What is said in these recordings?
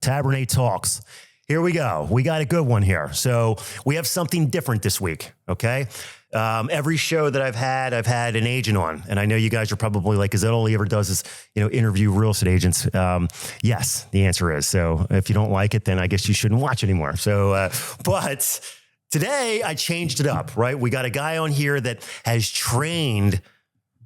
Taberne Talks. Here we go. We got a good one here. So we have something different this week, okay? Every show that I've had an agent on. And I know you guys are probably like, is that all he ever does is, interview real estate agents? Yes, the answer is. So if you don't like it, then I guess you shouldn't watch anymore. So, but today I changed it up, right? We got a guy on here that has trained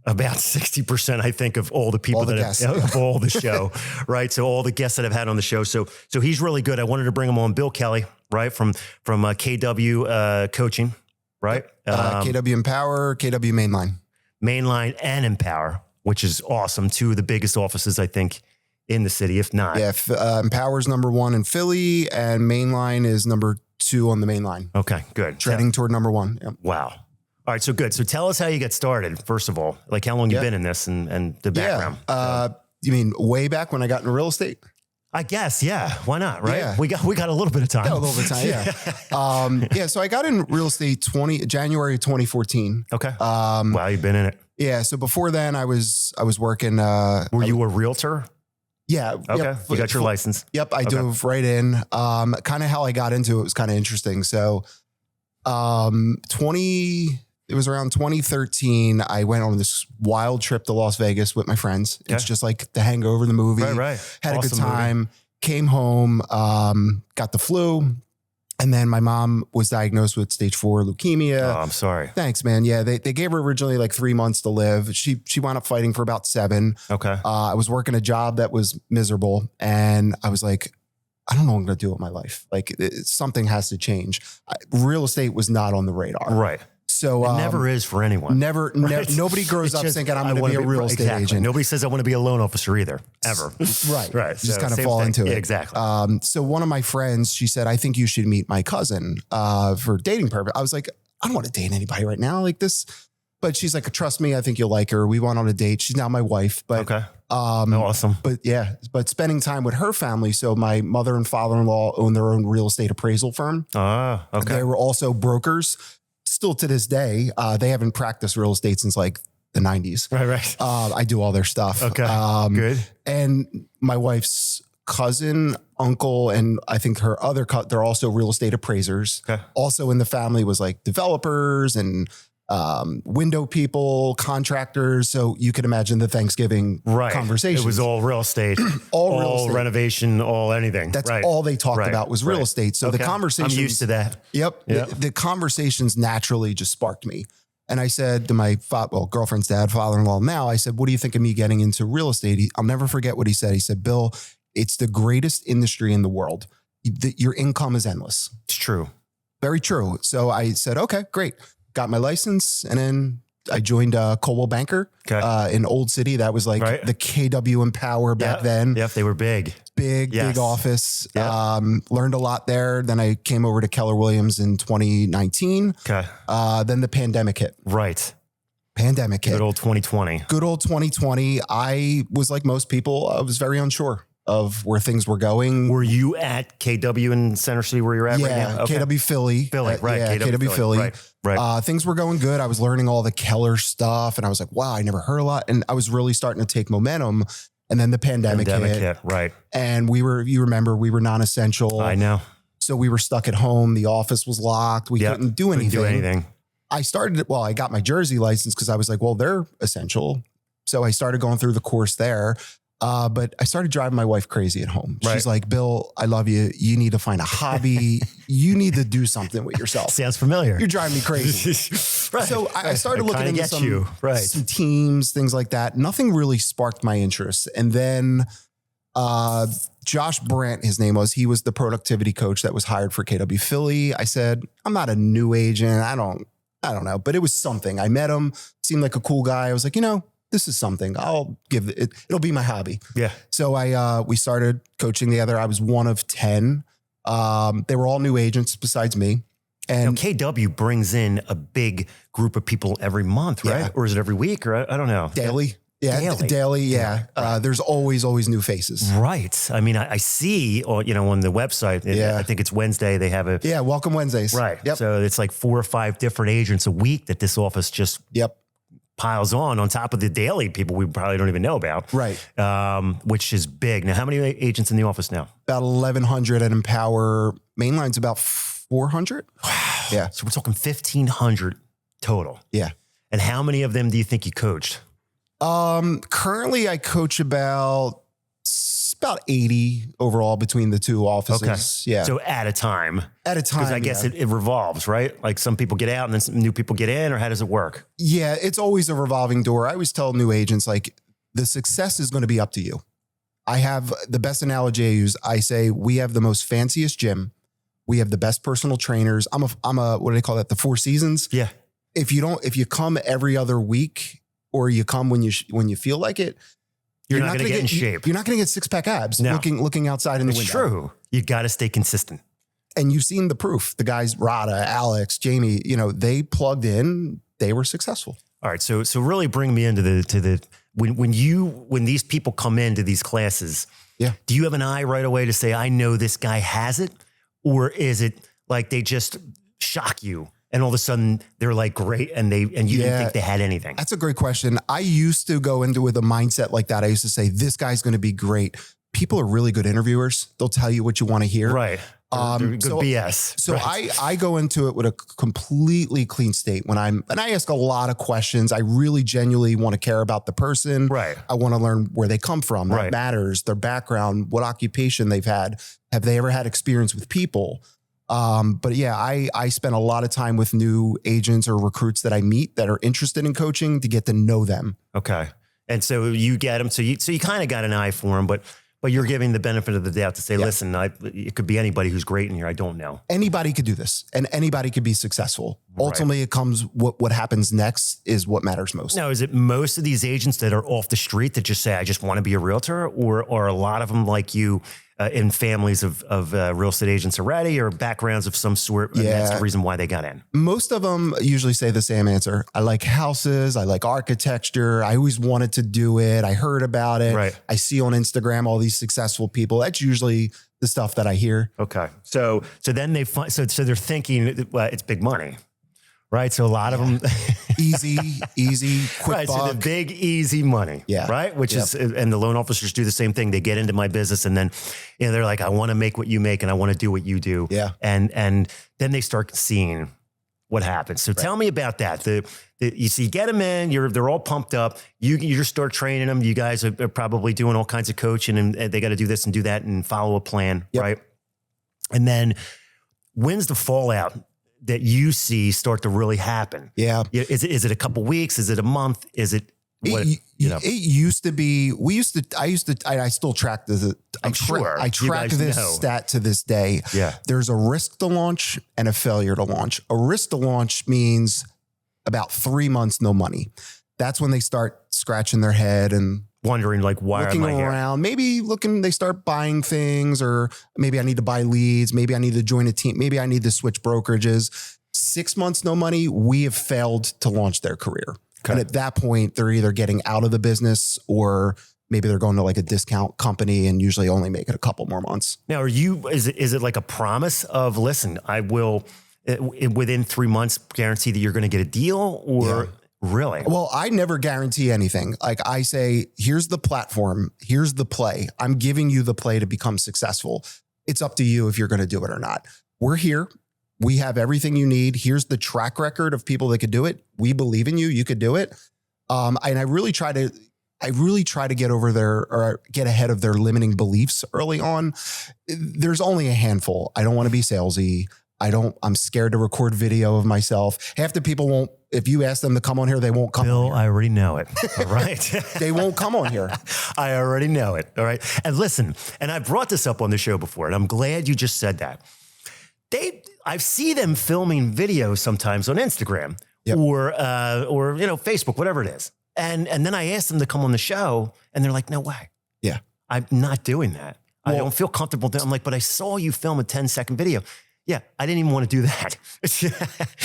about 60%, I think, of all the people of all the show, right? So all the guests that I've had on the show. So he's really good. I wanted to bring him on. Bill Kelly, right? From KW Coaching, right? KW Empower, KW Mainline and Empower, which is awesome. Two of the biggest offices, I think, in the city, if not. Yeah, Empower's number 1 in Philly and Mainline is number 2 on the main line. Okay, good. Treading toward number 1. Yep. Wow. All right, so good. So tell us how you got started, first of all. Like how long you've been in this and the background. You mean way back when I got into real estate? I guess, yeah. Why not, right? Yeah. We got a little bit of time. Yeah, a little bit of time, yeah. So I got in real estate January 2014. Okay. Wow, you've been in it. Yeah, so before then I was working. Were you a realtor? Yeah. Okay. Yep, you got your license. Yep. I dove right in. Kind of how I got into it was kind of interesting. So, it was around 2013. I went on this wild trip to Las Vegas with my friends. Okay. It's just like The Hangover, the movie. Right. Had awesome a good time. Movie. Came home, got the flu. And then my mom was diagnosed with stage 4 leukemia. Oh, I'm sorry. Thanks, man. Yeah. They gave her originally like 3 months to live. She wound up fighting for about 7. Okay. I was working a job that was miserable. And I was like, I don't know what I'm going to do with my life. Like something has to change. Real estate was not on the radar. Right. So it never is for anyone. Never. Nobody grows up thinking I'm going to be a real estate agent. Nobody says I want to be a loan officer either, ever. Right. Just kind of fall into it. Yeah, exactly. So one of my friends, she said, I think you should meet my cousin for dating purpose. I was like, I don't want to date anybody right now like this. But she's like, trust me, I think you'll like her. We went on a date. She's now my wife. But okay. Awesome. But spending time with her family. So my mother and father-in-law own their own real estate appraisal firm. Ah, okay. They were also brokers. Still to this day, they haven't practiced real estate since like the 90s. Right. I do all their stuff. Okay, good. And my wife's cousin, uncle, and I think her other they're also real estate appraisers. Okay. Also in the family was like developers and window people, contractors. So you could imagine the Thanksgiving conversation. It was all real estate, all real estate. Renovation, all anything. That's all they talked about was real estate. So the conversations, I'm used to that. Yep. The conversations naturally just sparked me. And I said to my girlfriend's dad, father-in-law now, I said, what do you think of me getting into real estate? I'll never forget what he said. He said, Bill, it's the greatest industry in the world. Your income is endless. It's true. Very true. So I said, okay, great. Got my license, and then I joined Coldwell Banker in Old City. That was like the KW Empower back then. Yep, they were big. Big office. Yep. Learned a lot there. Then I came over to Keller Williams in 2019. Okay. Then the pandemic hit. Right. Pandemic hit. Good old 2020. Good old 2020. I was like most people. I was very unsure of where things were going. Were you at KW in Center City where you're at right now? Okay. KW Philly. Right. Yeah, KW Philly. Right. Things were going good. I was learning all the Keller stuff and I was like, wow, I never heard a lot. And I was really starting to take momentum. And then the pandemic hit. Right. And you remember, we were non-essential. I know. So we were stuck at home. The office was locked. We couldn't do anything. I got my Jersey license because I was like, well, they're essential. So I started going through the course there. But I started driving my wife crazy at home. Right. She's like, Bill, I love you. You need to find a hobby. You need to do something with yourself. Sounds familiar. You're driving me crazy. Right. So I started looking into some teams, things like that. Nothing really sparked my interest. And then Josh Brandt, his name was, he was the productivity coach that was hired for KW Philly. I said, I'm not a new agent. I don't know, but it was something. I met him, seemed like a cool guy. I was like, this is something I'll give it. It'll be my hobby. Yeah. So we started coaching together. I was one of 10. They were all new agents besides me. And KW brings in a big group of people every month, right? Yeah. Or is it every week? Or I don't know. Daily. Yeah. Daily. Yeah. There's always new faces. Right. I mean, I see, on the website, I think it's Wednesday. They have Welcome Wednesdays. Right. Yep. So it's like 4 or 5 different agents a week that this office just piles on top of the daily people we probably don't even know about. Right. Which is big. Now, how many agents in the office now? About 1,100 at Empower. Mainline's about 400. Wow. Yeah. So we're talking 1,500 total. Yeah. And how many of them do you think you coached? Currently I coach about 80 overall between the two offices. Okay. Yeah. So at a time. At a time. Because I guess it revolves, right? Like some people get out and then some new people get in, or how does it work? Yeah, it's always a revolving door. I always tell new agents, like, the success is going to be up to you. I have the best analogy I use. I say, we have the most fanciest gym. We have the best personal trainers. I'm a, what do they call that? The Four Seasons. Yeah. If you come every other week, or you come when you feel like it, you're not going to get in shape. You're not going to get 6-pack abs looking outside in the window. It's true. You got to stay consistent. And you've seen the proof. The guys, Rada, Alex, Jamie, they plugged in, they were successful. All right. So really bring me into when these people come into these classes, yeah. Do you have an eye right away to say, I know this guy has it? Or is it like they just shock you and all of a sudden they're like great and you didn't think they had anything? That's a great question. I used to go into with a mindset like that. I used to say, this guy's going to be great. People are really good interviewers. They'll tell you what you want to hear. Right. They're good BS. So right. I go into it with a completely clean state and I ask a lot of questions. I really genuinely want to care about the person. Right. I want to learn where they come from. That matters. Their background, what occupation they've had. Have they ever had experience with people? But yeah, I spend a lot of time with new agents or recruits that I meet that are interested in coaching to get to know them. Okay. And so you get them. So you kind of got an eye for them, but you're giving the benefit of the doubt to say, listen, it could be anybody who's great in here. I don't know. Anybody could do this and anybody could be successful. Ultimately, it comes what happens next is what matters most. Now, is it most of these agents that are off the street that just say, I just want to be a realtor, or a lot of them like you in families of real estate agents already, or backgrounds of some sort? And that's the reason why they got in. Most of them usually say the same answer. I like houses. I like architecture. I always wanted to do it. I heard about it. Right. I see on Instagram all these successful people. That's usually the stuff that I hear. Okay. So then they find, so they're thinking, well, it's big money. Right. So a lot of them easy, quick right. buck. So the big, easy money. Yeah. Right. Which is, and the loan officers do the same thing. They get into my business and then, they're like, I want to make what you make and I want to do what you do. Yeah. And then they start seeing what happens. So tell me about that. You see, get them in, they're all pumped up. You just start training them. You guys are probably doing all kinds of coaching and they got to do this and do that and follow a plan. Yep. Right. And then when's the fallout that you see start to really happen? Yeah. Is it a couple weeks? Is it a month? Is it what, it used to be, I still track this. I track this stat to this day. Yeah. There's a risk to launch and a failure to launch. A risk to launch means about 3 months, no money. That's when they start scratching their head and wondering like, why looking am I around, maybe they start buying things, or maybe I need to buy leads. Maybe I need to join a team. Maybe I need to switch brokerages. 6 months, no money. We have failed to launch their career. Okay. And at that point, they're either getting out of the business or maybe they're going to like a discount company and usually only make it a couple more months. Now, is it like a promise of, listen, I will within 3 months guarantee that you're going to get a deal, or really? Well, I never guarantee anything. Like I say, here's the platform. Here's the play. I'm giving you the play to become successful. It's up to you if you're going to do it or not. We're here. We have everything you need. Here's the track record of people that could do it. We believe in you. You could do it. And I really try to get over or get ahead of their limiting beliefs early on. There's only a handful. I don't want to be salesy. I'm scared to record video of myself. Half the people won't, if you ask them to come on here, they won't come on here. I already know it. All right. They won't come on here. I already know it. All right. And listen, and I brought this up on the show before, and I'm glad you just said that. I see them filming videos sometimes on Instagram or Facebook, whatever it is. And then I asked them to come on the show and they're like, no way. Yeah. I'm not doing that. Well, I don't feel comfortable. I'm like, but I saw you film a 10-second video. Yeah. I didn't even want to do that.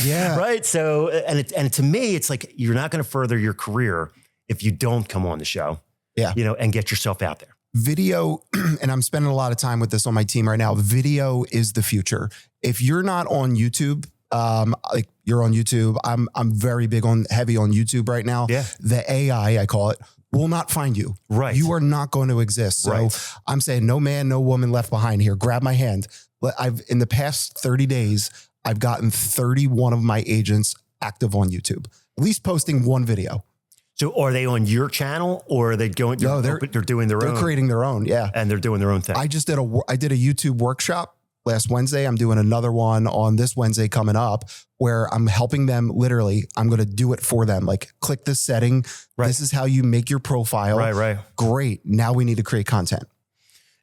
Yeah. Right. So, and to me, it's like, you're not going to further your career if you don't come on the show, and get yourself out there. Video, and I'm spending a lot of time with this on my team right now. Video is the future. If you're not on YouTube, Like you're on YouTube. I'm very heavy on YouTube right now. Yeah. The AI, I call it, will not find you. Right. You are not going to exist. So Right. I'm saying no man, no woman left behind here. Grab my hand. In the past 30 days, I've gotten 31 of my agents active on YouTube, at least posting one video. So are they on your channel or are they going? No, they're doing their own. They're creating their own. Yeah. And they're doing their own thing. I did a YouTube workshop last Wednesday. I'm doing another one on this Wednesday coming up where I'm helping them. Literally, I'm going to do it for them. Like, click this setting. Right. This is how you make your profile. Right. Great. Now we need to create content.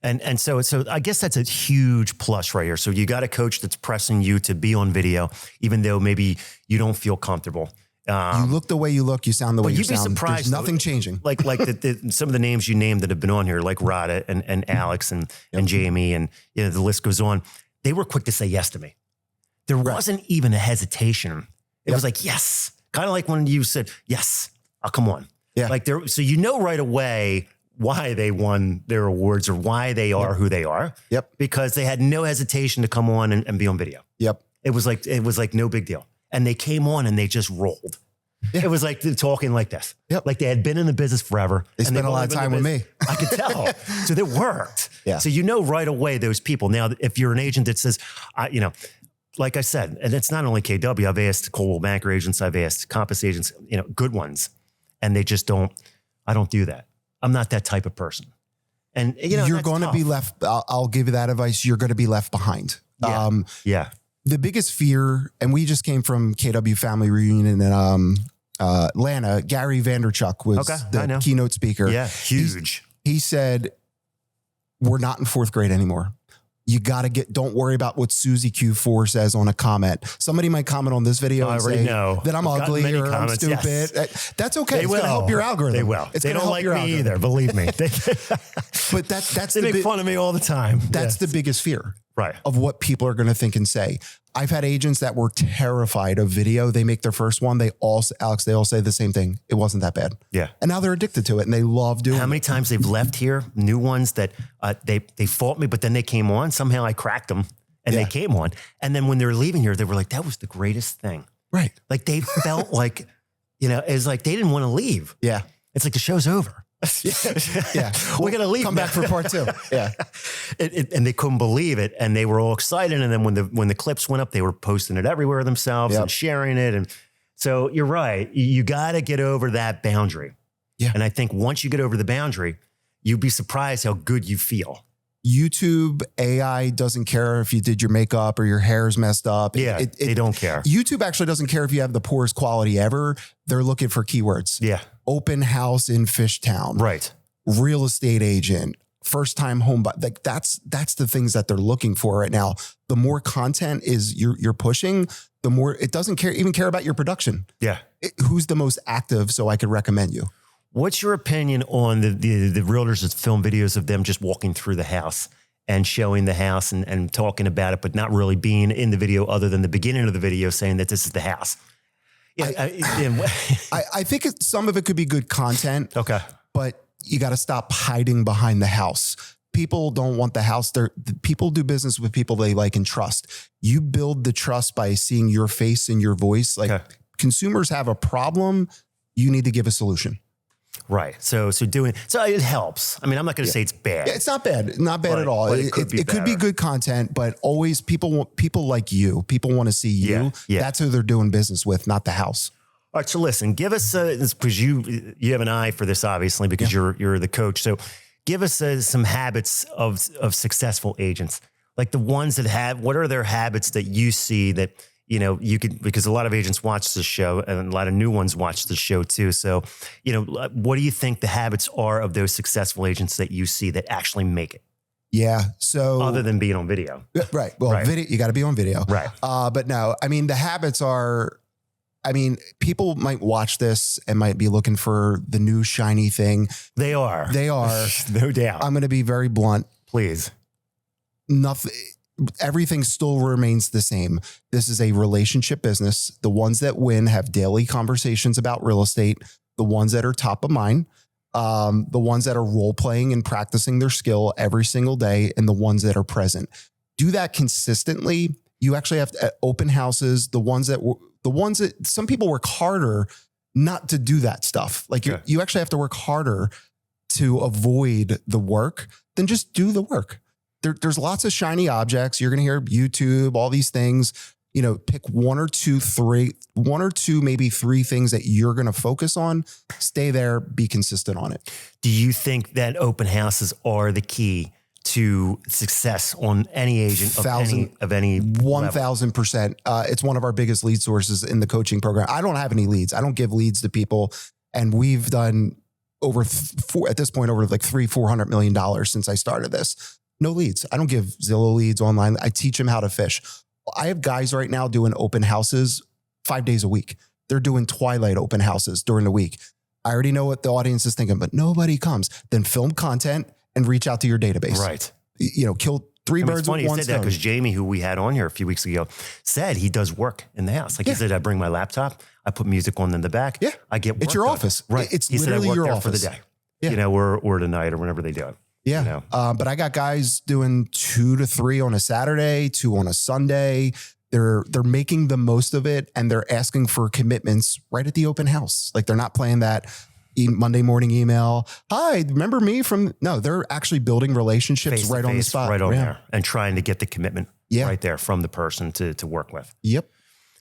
And so I guess that's a huge plus right here. So you got a coach that's pressing you to be on video, even though maybe you don't feel comfortable. You look the way you look, you sound the way you sound. You'd be surprised. There's nothing changing. Like some of the names you named that have been on here, like Rada and Alex and Jamie, and the list goes on. They were quick to say yes to me. There wasn't even a hesitation. It was like, yes. Kind of like when you said, yes, I'll come on. Yeah. Like so right away why they won their awards or why they are who they are. Yep. Because they had no hesitation to come on and be on video. Yep. It was like no big deal. And they came on and they just rolled. Yeah. It was like they're talking like this. Yep. Like they had been in the business forever. They spent a lot of time with me. I could tell. So it worked. Yeah. So right away those people. Now, if you're an agent that says, like I said, and it's not only KW, I've asked Coldwell Banker agents, I've asked Compass agents, good ones. And they just I don't do that. I'm not that type of person. And you're going to be left. I'll give you that advice. You're going to be left behind. Yeah. The biggest fear, and we just came from KW family reunion in Atlanta. Gary Vanderchuck was the keynote speaker. Yeah, huge. He said, we're not in fourth grade anymore. You got to don't worry about what Susie Q4 says on a comment. Somebody might comment on this video and say that I'm ugly or I'm stupid. Yes. That's okay. It's going to help your algorithm. They will. They don't like me either, believe me. But that's they make fun of me all the time. That's the biggest fear. Right. Of what people are going to think and say. I've had agents that were terrified of video. They make their first one. They all say the same thing. It wasn't that bad. Yeah. And now they're addicted to it and they love doing it. How many times they've left here, new ones that they fought me, but then they came on. Somehow I cracked them and they came on. And then when they were leaving here, they were like, that was the greatest thing. Right. Like they felt like, it was like they didn't want to leave. Yeah. It's like the show's over. Yeah. We're going to leave. Come back for part 2. Yeah. And they couldn't believe it. And they were all excited. And then when the clips went up, they were posting it everywhere themselves and sharing it. And so you're right. You got to get over that boundary. Yeah. And I think once you get over the boundary, you'd be surprised how good you feel. YouTube AI doesn't care if you did your makeup or your hair's messed up. Yeah, they don't care. YouTube actually doesn't care if you have the poorest quality ever. They're looking for keywords. Yeah. Open house in Fishtown. Right. Real estate agent. First time home buyer. Like that's the things that they're looking for right now. The more content is you're pushing, the more it doesn't even care about your production. Yeah. Who's the most active so I could recommend you? What's your opinion on the realtors that film videos of them just walking through the house and showing the house and talking about it, but not really being in the video other than the beginning of the video saying that this is the house? Yeah, I think some of it could be good content. Okay. But you got to stop hiding behind the house. People don't want the house. People do business with people they like and trust. You build the trust by seeing your face and your voice. Like consumers have a problem. You need to give a solution. Right. So it helps. I mean, I'm not going to say it's bad. Yeah, it's not bad. Not bad at all. It could be good content, but always people like you. People want to see you. Yeah. That's who they're doing business with, not the house. All right. So listen, give us because you have an eye for this, obviously, because you're the coach. So give us some habits of successful agents, like the ones that have. What are their habits that you see that you could, because a lot of agents watch this show and a lot of new ones watch the show too. So, what do you think the habits are of those successful agents that you see that actually make it? Yeah. So other than being on video. Right. Well, video, you got to be on video. Right. But no, I mean, the habits are, people might watch this and might be looking for the new shiny thing. They are. No doubt. I'm going to be very blunt. Please. Everything still remains the same. This is a relationship business. The ones that win have daily conversations about real estate. The ones that are top of mind, the ones that are role playing and practicing their skill every single day, and the ones that are present. Do that consistently. You actually have to open houses, the ones that some people work harder not to do that stuff. Like you actually have to work harder to avoid the work than just do the work. There's lots of shiny objects. You're going to hear YouTube, all these things. Pick one or two, maybe three things that you're going to focus on. Stay there, be consistent on it. Do you think that open houses are the key to success on any agent of any 1,000%. It's one of our biggest lead sources in the coaching program. I don't have any leads. I don't give leads to people. And we've done at this point, over like $400 million since I started this. No leads. I don't give Zillow leads online. I teach them how to fish. I have guys right now doing open houses 5 days a week. They're doing twilight open houses during the week. I already know what the audience is thinking, but nobody comes. Then film content and reach out to your database. Right. Kill three birds with one stone. It's funny you said that because Jamie, who we had on here a few weeks ago, said he does work in the house. Like he said, I bring my laptop, I put music on in the back. Yeah. I get work It's your done. office. Right. It's he literally said I work your there office for the day. Yeah. Or tonight or whenever they do it. Yeah. But I got guys doing 2 to 3 on a Saturday, 2 on a Sunday. They're making the most of it, and they're asking for commitments right at the open house. Like they're not playing that Monday morning email. Hi, remember me from? No, they're actually building relationships Face to right on the face, spot, right on there, and trying to get the commitment right there from the person to work with. Yep.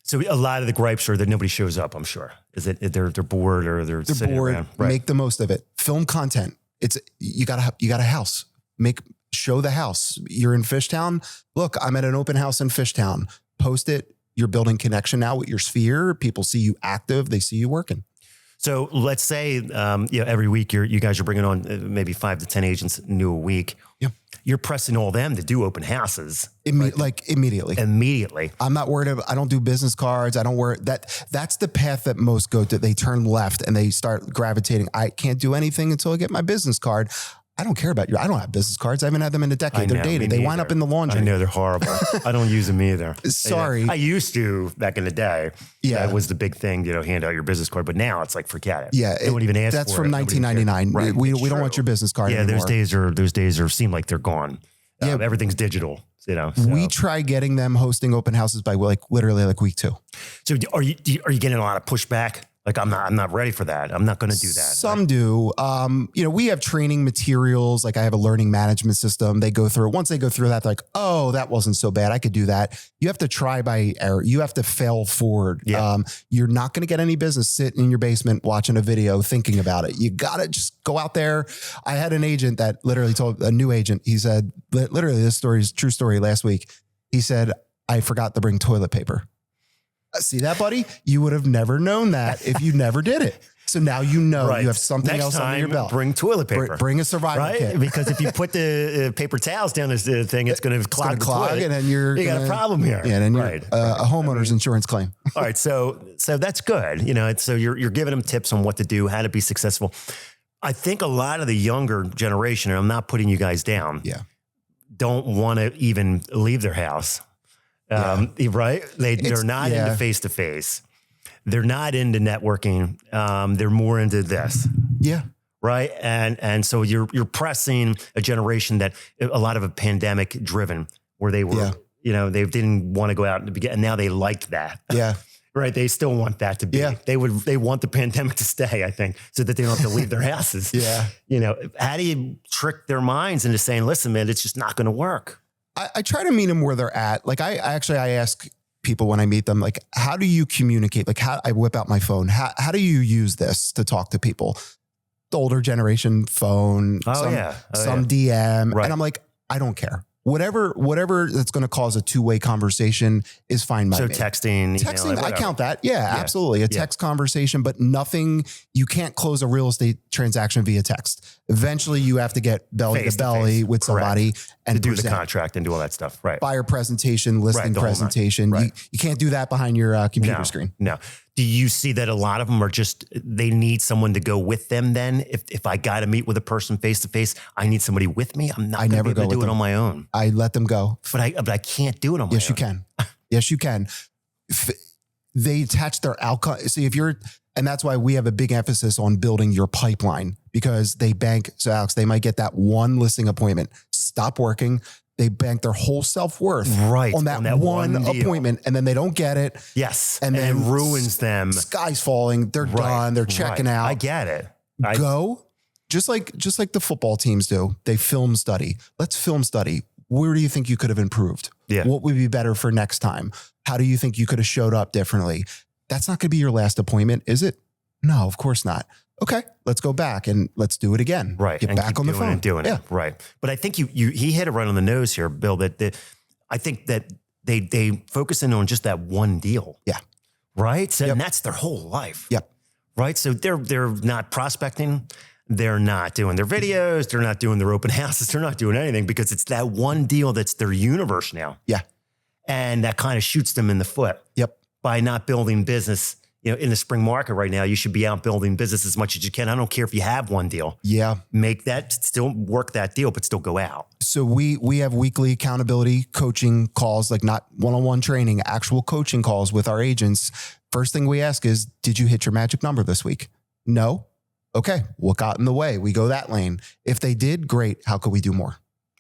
So a lot of the gripes are that nobody shows up. I'm sure is it they're bored or they're sitting bored. Around. Right. Make the most of it. Film content. You got a house. Show the house. You're in Fishtown. Look, I'm at an open house in Fishtown. Post it. You're building connection now with your sphere. People see you active. They see you working. So let's say, every week you guys are bringing on maybe 5 to 10 agents new a week. Yep. You're pressing all them to do open houses. Immediately. Immediately. I'm not worried about, I don't do business cards. I don't worry that's the path that most go to. They turn left and they start gravitating. I can't do anything until I get my business card. I don't care about you. I don't have business cards. I haven't had them in a decade. They're dated. They wind up in the laundry. I know they're horrible. I don't use them either. Sorry. I used to back in the day. Yeah. That was the big thing, hand out your business card. But now it's like, forget it. Yeah. They won't even ask That's for from it. 1999. Right. We don't want your business card anymore. Those days seem like they're gone. Everything's digital, So. We try getting them hosting open houses by literally week 2. So are you getting a lot of pushback? Like I'm not ready for that. I'm not going to do that. Some do. We have training materials. Like I have a learning management system. They go through. Once they go through that, they're like, oh, that wasn't so bad. I could do that. You have to try by error. You have to fail forward. Yeah. You're not going to get any business sitting in your basement watching a video thinking about it. You got to just go out there. I had an agent that literally told a new agent. He said, literally, this story is a true story. Last week, he said, I forgot to bring toilet paper. See that, buddy? You would have never known that if you never did it. So now you have something else under your belt. Bring toilet paper. Bring a survival kit. Because if you put the paper towels down this thing, it's going to clog the toilet. And then you got a problem here. Yeah, and then you're a homeowner's insurance claim. All right, so that's good. So you're giving them tips on what to do, how to be successful. I think a lot of the younger generation, and I'm not putting you guys down, don't want to even leave their house. Right? They're not into face-to-face. They're not into networking. They're more into this. Yeah. Right. And so you're pressing a generation that a lot of a pandemic driven where they were, they didn't want to go out and now they liked that. Yeah. Right. They still want that to be. Yeah. They want the pandemic to stay, I think, so that they don't have to leave their houses. Yeah. How do you trick their minds into saying, listen, man, it's just not going to work? I try to meet them where they're at. Like I ask people when I meet them, like, how do you communicate? Like I whip out my phone. How do you use this to talk to people? The older generation phone, some DM. Right. And I'm like, I don't care. Whatever that's going to cause a two-way conversation is fine by me. So texting, I count that. Yeah, absolutely. A text conversation, but nothing, you can't close a real estate transaction via text. Eventually you have to get belly to belly with somebody and do the contract and do all that stuff. Right. Buyer presentation, listing presentation. Right. You can't do that behind your computer screen. No. Do you see that a lot of them are they need someone to go with them then? If I got to meet with a person face to face, I need somebody with me. I'm not going to be able to do it on my own. I let them go. But I can't do it on my own. Yes, you can. Yes, you can. They attach their outcome. See, and that's why we have a big emphasis on building your pipeline because they bank. So Alex, they might get that one listing appointment, stop working. They bank their whole self-worth on that one appointment, and then they don't get it. Yes. And then it ruins them. Sky's falling. They're done. They're checking out. I get it. Just like the football teams do. They film study. Let's film study. Where do you think you could have improved? Yeah. What would be better for next time? How do you think you could have showed up differently? That's not going to be your last appointment, is it? No, of course not. Okay, let's go back and let's do it again. Right. Get back on the phone. And doing it. Right. But I think he hit it right on the nose here, Bill, I think that they focus in on just that one deal. Yeah. Right. So and that's their whole life. Yep. Right. So they're not prospecting. They're not doing their videos. They're not doing their open houses. They're not doing anything because it's that one deal that's their universe now. Yeah. And that kind of shoots them in the foot. Yep. By not building business. In the spring market right now, you should be out building business as much as you can. I don't care if you have one deal. Yeah. Make that, still work that deal, but still go out. So we have weekly accountability coaching calls, like not one-on-one training, actual coaching calls with our agents. First thing we ask is, did you hit your magic number this week? No. Okay. What got in the way? We go that lane. If they did, great. How could we do more?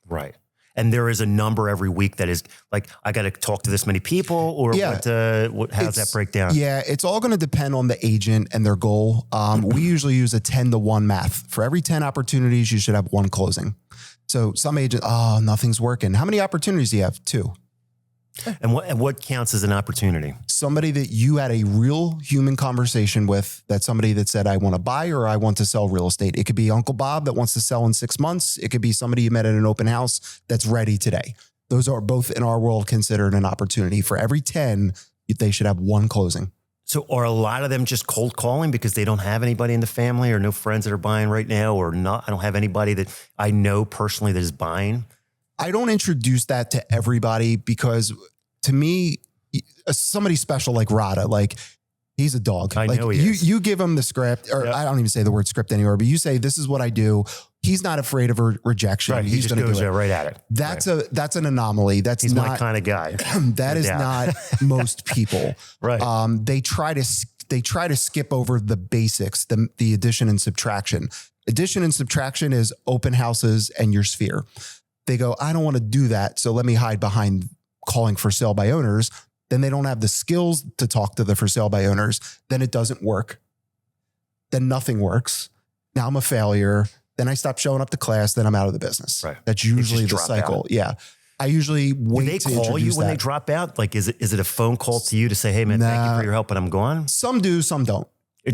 Right. And there is a number every week that is like, I got to talk to this many people, or how does that break down? Yeah, it's all going to depend on the agent and their goal. We usually use a 10-to-1 math. For every 10 opportunities, you should have one closing. So some agent, nothing's working. How many opportunities do you have? 2. And what counts as an opportunity? Somebody that you had a real human conversation with, that's somebody that said, I want to buy or I want to sell real estate. It could be Uncle Bob that wants to sell in 6 months. It could be somebody you met at an open house that's ready today. Those are both in our world considered an opportunity. For every 10, they should have one closing. So are a lot of them just cold calling because they don't have anybody in the family or no friends that are buying right now, or not? I don't have anybody that I know personally that is buying. I don't introduce that to everybody because to me, somebody special like Rada, like he's a dog. I know he is. You give him the script, or I don't even say the word script anymore, but you say, this is what I do. He's not afraid of rejection. Right. He's going to go right at it. That's an anomaly. He's not my kind of guy. That is not most people. Right. They try to skip over the basics, the addition and subtraction. Addition and subtraction is open houses and your sphere. They go, I don't want to do that, so let me hide behind calling for sale by owners. Then they don't have the skills to talk to the for sale by owners. Then it doesn't work. Then nothing works. Now I'm a failure. Then I stop showing up to class. Then I'm out of the business. Right. That's usually the cycle. Out. Yeah. I usually wait. Do they call you when they drop out? Like, is it a phone call to you to say, hey man, thank you for your help, but I'm gone? Some do, some don't.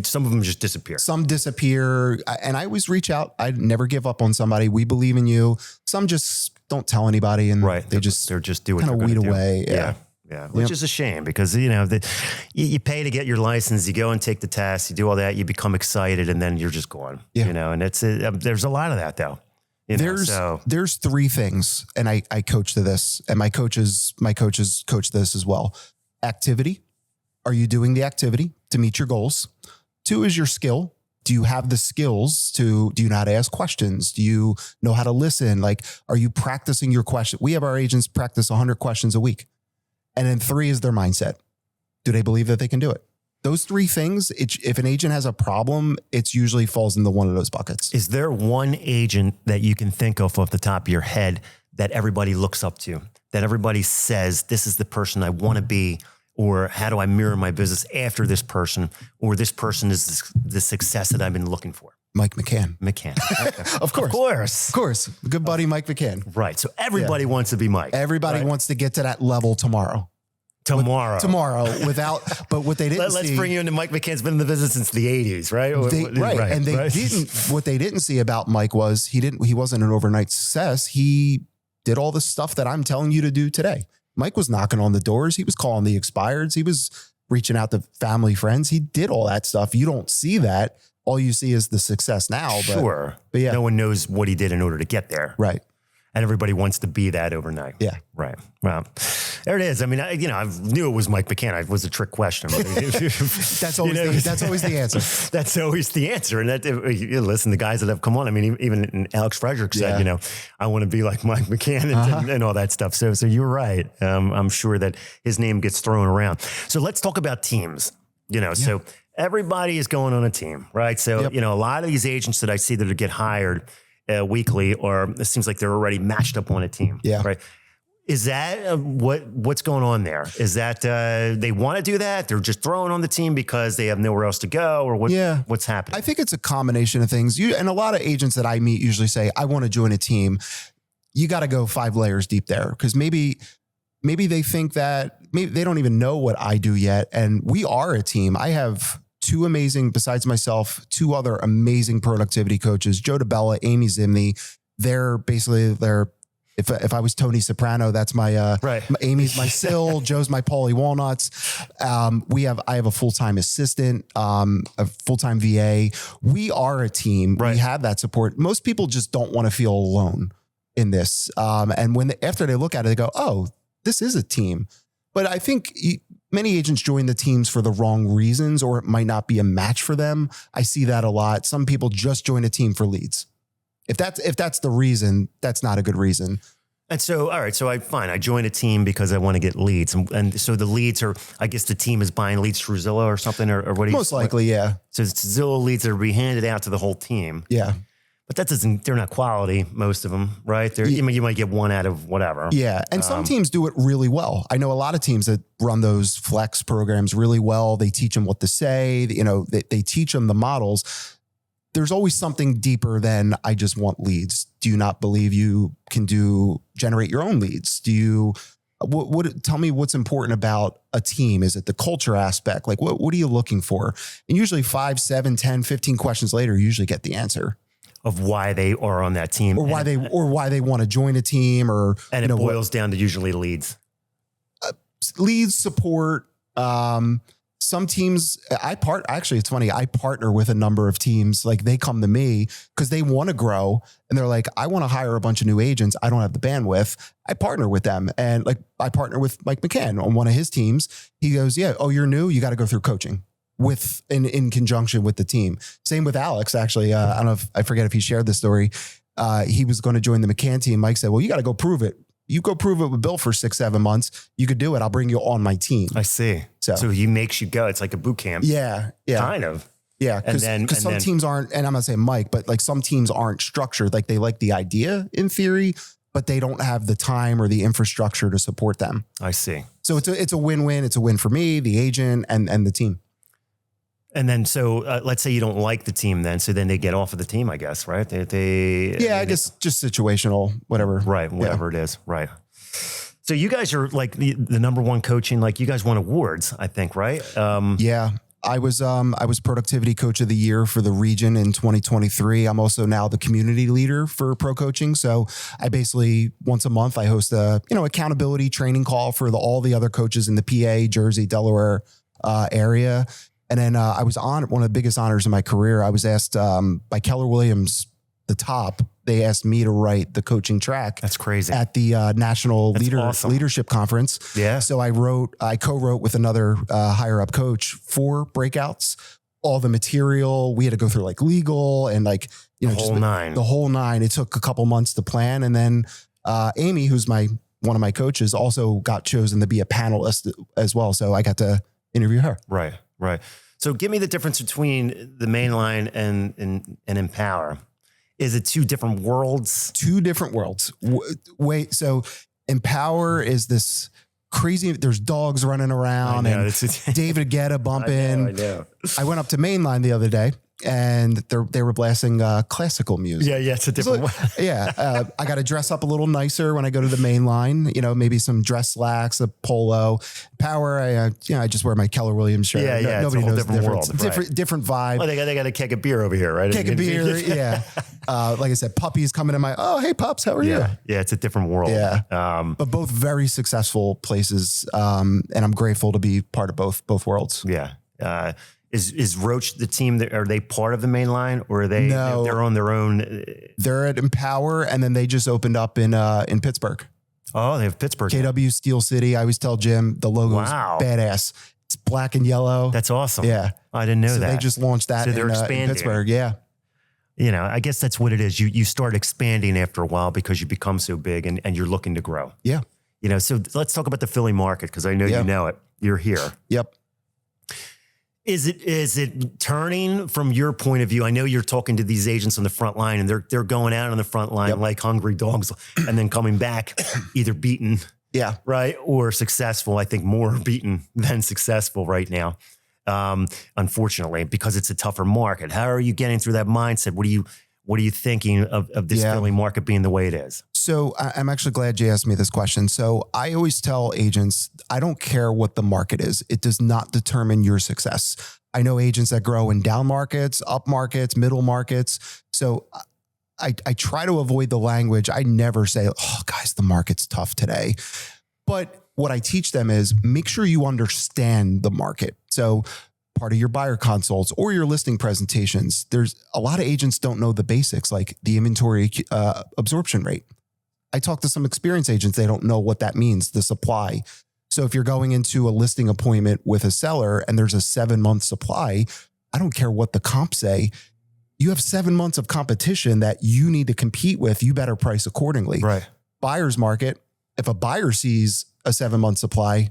Some of them just disappear. Some disappear. And I always reach out. I never give up on somebody. We believe in you. Some just don't tell anybody, and they're just doing kind of weed away. Yeah. Which is a shame because you pay to get your license, you go and take the test, you do all that, you become excited, and then you're just gone. Yeah. And there's a lot of that though. There's 3 things, and I coach to this, and my coaches coach this as well. Activity. Are you doing the activity to meet your goals? 2 is your skill. Do you have the skills do you know how to ask questions? Do you know how to listen? Like, are you practicing your question? We have our agents practice 100 questions a week. And then 3 is their mindset. Do they believe that they can do it? Those 3 things, if an agent has a problem, it usually falls into one of those buckets. Is there one agent that you can think of off the top of your head that everybody looks up to, that everybody says, this is the person I want to be? Or how do I mirror my business after this person? Or this person is the success that I've been looking for? Mike McCann. Okay. Of course. Good buddy, Mike McCann. Right. So everybody wants to be Mike. Everybody wants to get to that level tomorrow. Without, but what they didn't Let's see. bring you into Mike McCann's been in the business since the 80s, right? What they didn't see about Mike was he wasn't an overnight success. He did all the stuff that I'm telling you to do today. Mike was knocking on the doors. He was calling the expireds. He was reaching out to family, friends. He did all that stuff. You don't see that. All you see is the success now. But yeah, no one knows what he did in order to get there. Right. And everybody wants to be that overnight. Yeah. Right. Well, there it is. I mean, I knew it was Mike McCann. It was a trick question. That's always the answer. That's always the answer. And listen, the guys that have come on, I mean, even Alex Frederick said, I want to be like Mike McCann and all that stuff. So you're right. I'm sure that his name gets thrown around. So let's talk about teams, so everybody is going on a team, right? So, a lot of these agents that I see that get hired, weekly, or it seems like they're already matched up on a team. Yeah. Right. Is that what's going on there? Is that they want to do that? They're just throwing on the team because they have nowhere else to go, or what's happening? I think it's a combination of things. And a lot of agents that I meet usually say, I want to join a team. You got to go 5 layers deep there, because maybe they think that maybe they don't even know what I do yet. And we are a team. I have 2 amazing, besides myself, 2 other amazing productivity coaches, Joe DeBella, Amy Zimney. They're if I was Tony Soprano, that's my right. Amy's my Sill, Joe's my Paulie Walnuts. I have a full-time assistant, a full-time VA. We are a team. Right. We have that support. Most people just don't want to feel alone in this. And after they look at it, they go, oh, this is a team. But I think many agents join the teams for the wrong reasons, or it might not be a match for them. I see that a lot. Some people just join a team for leads. If that's the reason, that's not a good reason. And so, all right, so I joined a team because I want to get leads. And so the leads are, I guess the team is buying leads through Zillow or something, or what do you? Most likely, yeah. So it's Zillow leads that are being handed out to the whole team. Yeah. But they're not quality, most of them, right? You might get one out of whatever. Yeah. And some teams do it really well. I know a lot of teams that run those flex programs really well. They teach them what to say, they teach them the models. There's always something deeper than I just want leads. Do you not believe you can generate your own leads? Do you, tell me what's important about a team? Is it the culture aspect? Like what are you looking for? And usually 5, 7, 10, 15 questions later, you usually get the answer of why they are on that team, or why they want to join a team, and it boils down to usually leads, support. Some teams, actually, it's funny. I partner with a number of teams. Like they come to me because they want to grow, and they're like, I want to hire a bunch of new agents. I don't have the bandwidth. I partner with them. And like, I partner with Mike McCann on one of his teams. He goes, yeah. Oh, you're new. You got to go through coaching in conjunction with the team. Same with Alex, actually. I don't know I forget if he shared this story. He was going to join the McCann team. Mike said, well, you got to go prove it. You go prove it with Bill for 6-7 months. You could do it. I'll bring you on my team. I see. So he makes you go. It's like a boot camp. Yeah. Kind of. Yeah. Because some teams aren't, and I'm not saying Mike, but like some teams aren't structured. Like they like the idea in theory, but they don't have the time or the infrastructure to support them. I see. So it's a win-win. It's a win for me, the agent, and the team. And then, so let's say you don't like the team then. So then they get off of the team, I guess, right? I guess just situational, whatever. Right. Whatever it is. Right. So you guys are like the number one coaching, like you guys won awards, I think, right? Yeah. I was productivity coach of the year for the region in 2023. I'm also now the community leader for pro coaching. So I basically once a month, I host a, accountability training call for all the other coaches in the PA, Jersey, Delaware area. And then I was on one of the biggest honors in my career. I was asked by Keller Williams, the top. They asked me to write the coaching track. That's crazy. At the National Leadership Conference. Yeah. So I co-wrote with another higher up coach 4 breakouts, all the material. We had to go through like legal and like, the whole nine. It took a couple months to plan. And then Amy, who's one of my coaches, also got chosen to be a panelist as well. So I got to interview her. Right. So give me the difference between the mainline and Empower. Is it 2 different worlds? 2 different worlds. Wait, so Empower is this crazy, there's dogs running around and David Guetta bumping. I know. I went up to Mainline the other day and they were blasting classical music. Yeah, it's a different one. I got to dress up a little nicer when I go to the main line, maybe some dress slacks, a polo. Power, I just wear my Keller Williams shirt. Yeah, nobody knows the different difference. World, different vibe. Well, they got a keg of beer over here, right? Keg of beer, yeah. Like I said, puppies coming in hey pups, how are you? Yeah, it's a different world. Yeah, but both very successful places, and I'm grateful to be part of both worlds. Yeah. Is Roach the team are they part of the main line, or are they? No, they're on their own. They're at Empower, and then they just opened up in Pittsburgh. Oh, they have Pittsburgh. KW Steel City. I always tell Jim the logo's badass. It's black and yellow. That's awesome. Yeah, I didn't know that. They just launched that. So they're expanding in Pittsburgh. Yeah. I guess that's what it is. You start expanding after a while because you become so big and you're looking to grow. Yeah. So let's talk about the Philly market because I know you know it. You're here. Yep. Is it turning from your point of view? I know you're talking to these agents on the front line, and they're going out on the front line like hungry dogs, and then coming back either beaten, right, or successful. I think more beaten than successful right now, unfortunately, because it's a tougher market. How are you getting through that mindset? What are you thinking of this Philly market being the way it is? So I'm actually glad Jay asked me this question. So I always tell agents, I don't care what the market is. It does not determine your success. I know agents that grow in down markets, up markets, middle markets. So I try to avoid the language. I never say, oh, guys, the market's tough today. But what I teach them is make sure you understand the market. So part of your buyer consults or your listing presentations, there's a lot of agents don't know the basics, like the inventory absorption rate. I talk to some experienced agents, they don't know what that means, the supply. So if you're going into a listing appointment with a seller and there's a 7-month supply, I don't care what the comps say. You have 7 months of competition that you need to compete with. You better price accordingly. Right. Buyer's market, if a buyer sees a 7-month supply,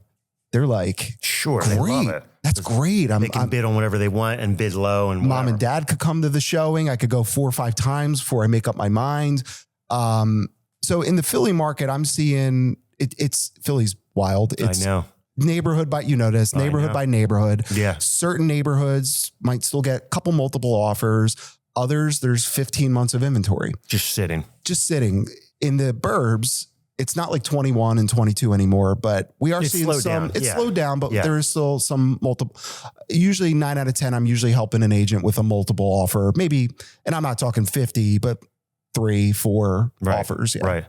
they're like, sure, great. They love it. That's great. They can bid on whatever they want and bid low. And mom and dad could come to the showing. I could go 4 or 5 times before I make up my mind. So in the Philly market, I'm seeing it's Philly's wild. It's I know. Neighborhood by, neighborhood by neighborhood. Yeah. Certain neighborhoods might still get a couple multiple offers. Others, there's 15 months of inventory. Just sitting. In the burbs. It's not like 21 and 22 anymore, but we are seeing some, it's slowed down, but there is still some multiple, usually 9 out of 10, I'm usually helping an agent with a multiple offer, maybe, and I'm not talking 50, but 3, 4 offers. Yeah. Right.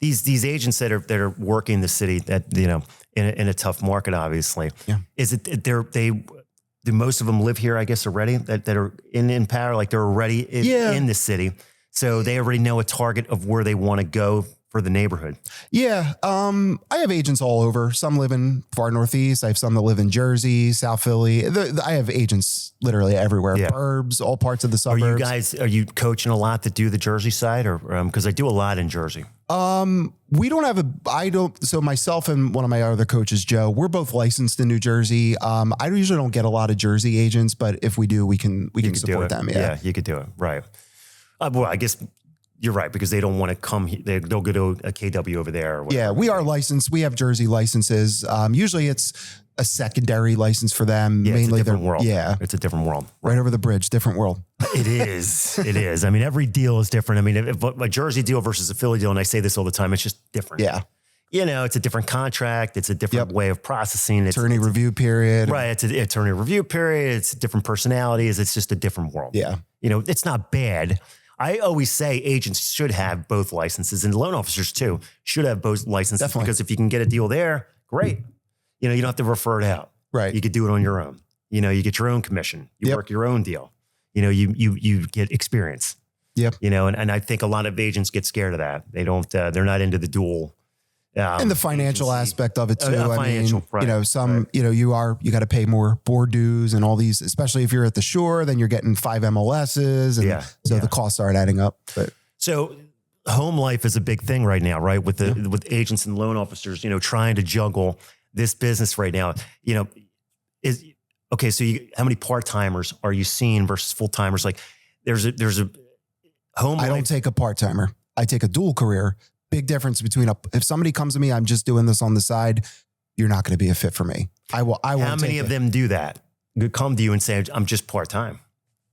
These agents that are working the city that, in a tough market, obviously, is it, do most of them live here, I guess, already that are in power, like they're already in the city. So they already know a target of where they want to go for the neighborhood. Yeah. I have agents all over. Some live in far Northeast. I have some that live in Jersey, South Philly. I have agents literally everywhere, burbs, all parts of the suburbs. Are you coaching a lot that do the Jersey side or, cause I do a lot in Jersey. We don't have so myself and one of my other coaches, Joe, we're both licensed in New Jersey. I usually don't get a lot of Jersey agents, but if we do, we can support them. Yeah, you could do it. Right. Well, I guess you're right, because they don't want to come here. They'll go to a KW over there. Or whatever. Yeah, we are licensed. We have Jersey licenses. Usually it's a secondary license for them. Yeah, mainly it's a different world. Yeah. It's a different world. Right over the bridge, different world. It is. It is. I mean, every deal is different. I mean, if a Jersey deal versus a Philly deal, and I say this all the time, it's just different. Yeah. It's a different contract. It's a different way of processing. Attorney review period. Right. It's an attorney review period. It's different personalities. It's just a different world. Yeah. It's not bad. I always say agents should have both licenses, and loan officers too should have both licenses. Definitely. Because if you can get a deal there, great. You don't have to refer it out. Right. You could do it on your own. You get your own commission. You work your own deal. You get experience. Yep. And I think a lot of agents get scared of that. They don't, they're not into the dual. And the financial aspect of it too. Right, you got to pay more board dues and all these, especially if you're at the shore, then you're getting 5 MLSs. And the costs aren't adding up. But so home life is a big thing right now, right? With with agents and loan officers, trying to juggle this business right now, so how many part-timers are you seeing versus full-timers? Like there's a home life. I don't take a part-timer. I take a dual career. Big difference between if somebody comes to me, I'm just doing this on the side, you're not going to be a fit for me. I will. How many of them do that? Come to you and say, I'm just part-time.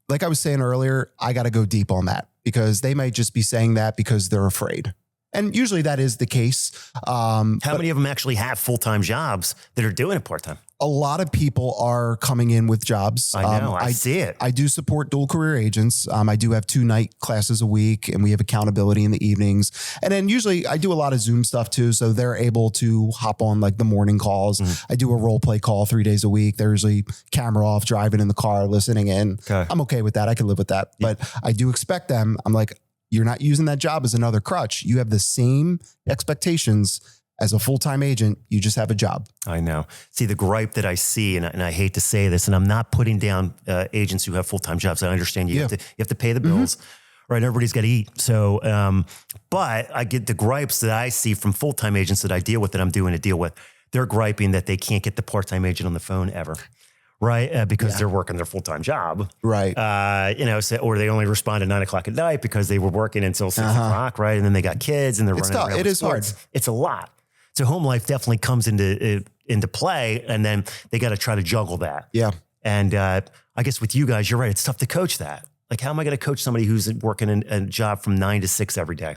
Like I was saying earlier, I got to go deep on that because they might just be saying that because they're afraid. And usually that is the case. How many of them actually have full-time jobs that are doing it part-time? A lot of people are coming in with jobs. I know. I see it. I do support dual career agents. I do have 2 night classes a week, and we have accountability in the evenings. And then usually I do a lot of Zoom stuff too. So they're able to hop on like the morning calls. I do a role play call 3 days a week. They're usually camera off, driving in the car, listening in. Okay. I'm okay with that. I can live with that. Yeah. But I do expect them. I'm like, you're not using that job as another crutch. You have the same expectations as a full-time agent. You just have a job. I know. See, the gripe that I see, and I hate to say this, and I'm not putting down agents who have full-time jobs. I understand you have to pay the bills, right? Everybody's got to eat. So, but I get the gripes that I see from full-time agents that I deal with, that I'm doing a deal with. They're griping that they can't get the part-time agent on the phone ever. right? Because they're working their full-time job. Right. Or they only respond at 9 o'clock at night because they were working until 6 o'clock, right? And then they got kids and they're running around. It is hard. It's a lot. So home life definitely comes into play, and then they got to try to juggle that. Yeah. And I guess with you guys, you're right. It's tough to coach that. Like, how am I going to coach somebody who's working a job from 9 to 6 every day?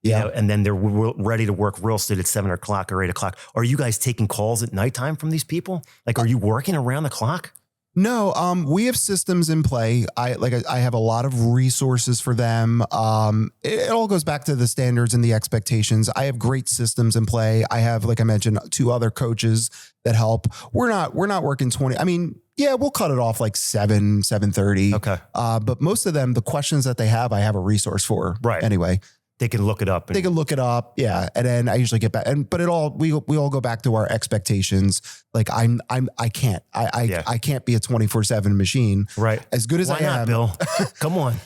Yeah. And then they're ready to work real estate at 7 o'clock or 8 o'clock. Are you guys taking calls at nighttime from these people? Like, are you working around the clock? No, we have systems in play. I have a lot of resources for them. It all goes back to the standards and the expectations. I have great systems in play. I have, like I mentioned, 2 other coaches that help. We're not working 20. I mean, yeah, we'll cut it off like 7:30. Okay. But most of them, the questions that they have, I have a resource for. Right. Anyway. They can look it up. They can look it up. Yeah. And then I usually get back. But we all go back to our expectations. Like I can't be a 24/7 machine. Right. As good as Why I not, am. Bill? Come on.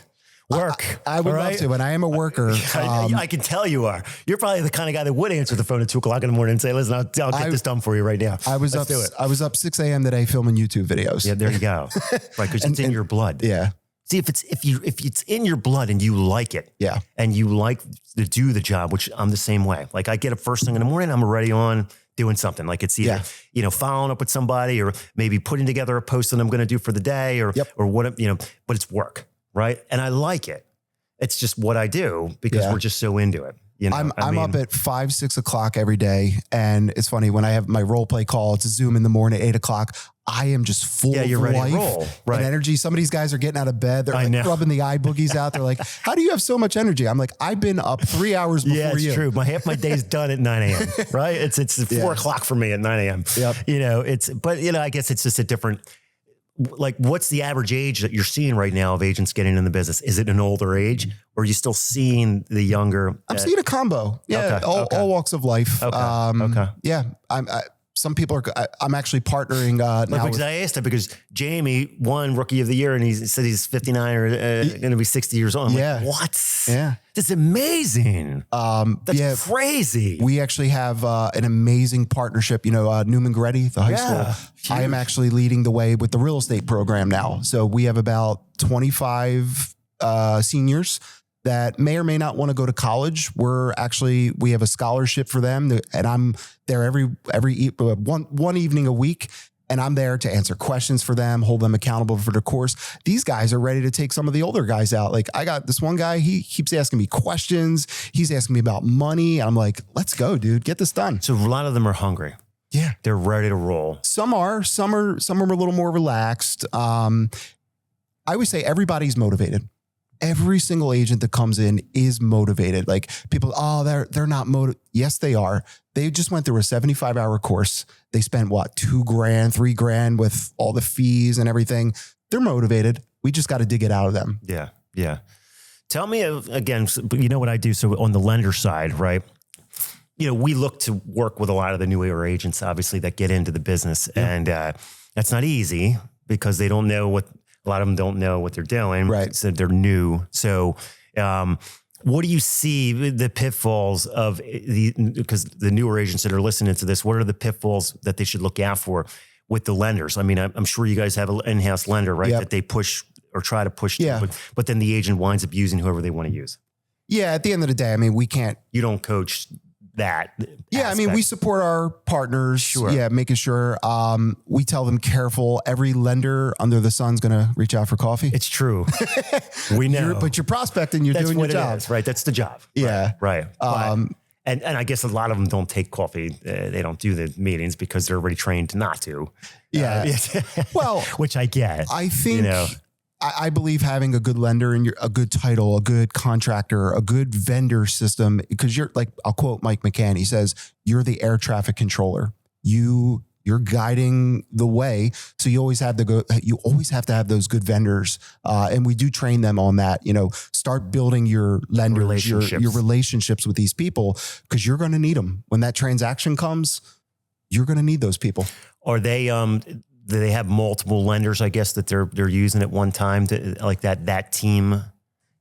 Work. I would love to. And I am a worker. I can tell you are. You're probably the kind of guy that would answer the phone at 2 o'clock in the morning and say, listen, I'll get this done for you right now. I was up 6 a.m. today filming YouTube videos. Yeah, there you go. Right. Because it's in your blood. Yeah. See, if it's in your blood and you like it, yeah, and you like to do the job, which I'm the same way. Like I get up first thing in the morning, I'm already on doing something. Like it's either following up with somebody or maybe putting together a post that I'm going to do for the day or what but it's work, right? And I like it. It's just what I do because we're just so into it. I'm up at 5, 6 o'clock every day. And it's funny when I have my role play call, it's a Zoom in the morning at 8 o'clock. I am just full of ready life to roll, right? And energy. Some of these guys are getting out of bed. They're like rubbing the eye boogies out. They're like, how do you have so much energy? I'm like, I've been up 3 hours before you. Yeah, it's true. Half my day's done at 9 a.m., right? It's 4 o'clock for me at 9 a.m. Yep. I guess it's just a different, like, what's the average age that you're seeing right now of agents getting in the business? Is it an older age or are you still seeing the younger? I'm seeing a combo. Yeah. Okay. All walks of life. Okay. Yeah. Some people I'm actually partnering now. Because I asked him because Jamie won Rookie of the Year and he said he's 59 or going to be 60 years old. I'm like, what? Yeah. That's amazing. That's crazy. We actually have an amazing partnership. Newman Gretty, the high school. Huge. I am actually leading the way with the real estate program now. So we have about 25 seniors that may or may not want to go to college. We have a scholarship for them, and I'm there every one evening a week, and I'm there to answer questions for them, hold them accountable for the course. These guys are ready to take some of the older guys out. Like I got this one guy, he keeps asking me questions. He's asking me about money. I'm like, let's go, dude, get this done. So a lot of them are hungry. Yeah, they're ready to roll. Some are a little more relaxed. I would say everybody's motivated. Every single agent that comes in is motivated. Like people, they're not motivated. Yes, they are. They just went through a 75-hour course. They spent $2,000, $3,000 with all the fees and everything. They're motivated. We just got to dig it out of them. Yeah. Yeah. Tell me again, you know what I do? So on the lender side, right? We look to work with a lot of the newer agents, obviously, that get into the business. Yeah. And that's not easy because they don't know a lot of them don't know what they're doing. Right. So they're new. So what do you see the pitfalls of because the newer agents that are listening to this, what are the pitfalls that they should look out for with the lenders? I mean, I'm sure you guys have an in-house lender, right? Yep. That they push or try to push. Yeah. But then the agent winds up using whoever they want to use. Yeah. At the end of the day, I mean, you don't coach that. Yeah. aspect. I mean, we support our partners. Sure. Yeah. Making sure we tell them careful. Every lender under the sun's going to reach out for coffee. It's true. We know. But you're prospecting, you're doing your job. Is, right. That's the job. Yeah. Right. And I guess a lot of them don't take coffee. They don't do the meetings because they're already trained not to. Yeah. Well, which I get. I think, I believe having a good lender and a good title, a good contractor, a good vendor system, because you're like, I'll quote Mike McCann. He says, you're the air traffic controller. You're guiding the way. So you always have to have those good vendors. And we do train them on that, start building your lenders, your relationships with these people, because you're going to need them. When that transaction comes, you're going to need those people. Are they, do they have multiple lenders, I guess, that they're using at one time to like that team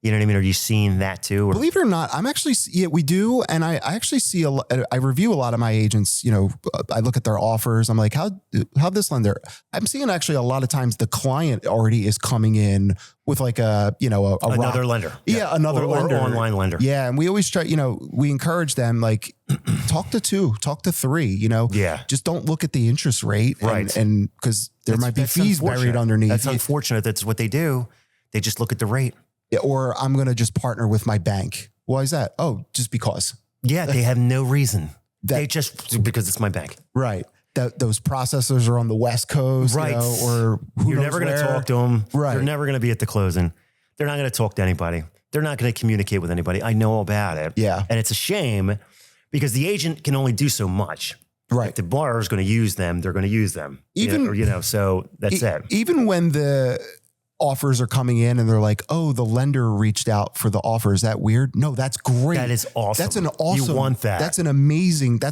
You know what I mean? Are you seeing that too? Or? Believe it or not, we do. And I actually see I review a lot of my agents, I look at their offers. I'm like, how this lender, I'm seeing actually a lot of times the client already is coming in with like another lender. Yeah. Another lender. Or online lender. Yeah. And we always try, we encourage them like talk to 2, talk to 3, Yeah. just don't look at the interest rate. Right. And because there might be fees buried underneath. That's unfortunate. That's what they do. They just look at the rate. Or I'm going to just partner with my bank. Why is that? Oh, just because. Yeah, they have no reason. Because it's my bank. Right. Those processors are on the West Coast. Right. Or you're never going to talk to them. Right. You're never going to be at the closing. They're not going to talk to anybody. They're not going to communicate with anybody. I know all about it. Yeah. And it's a shame because the agent can only do so much. Right. If the borrower is going to use them, they're going to use them. So that's it. Even when the offers are coming in and they're like, oh, the lender reached out for the offer. Is that weird? No, that's great. That is awesome. That's an awesome. You want that. That's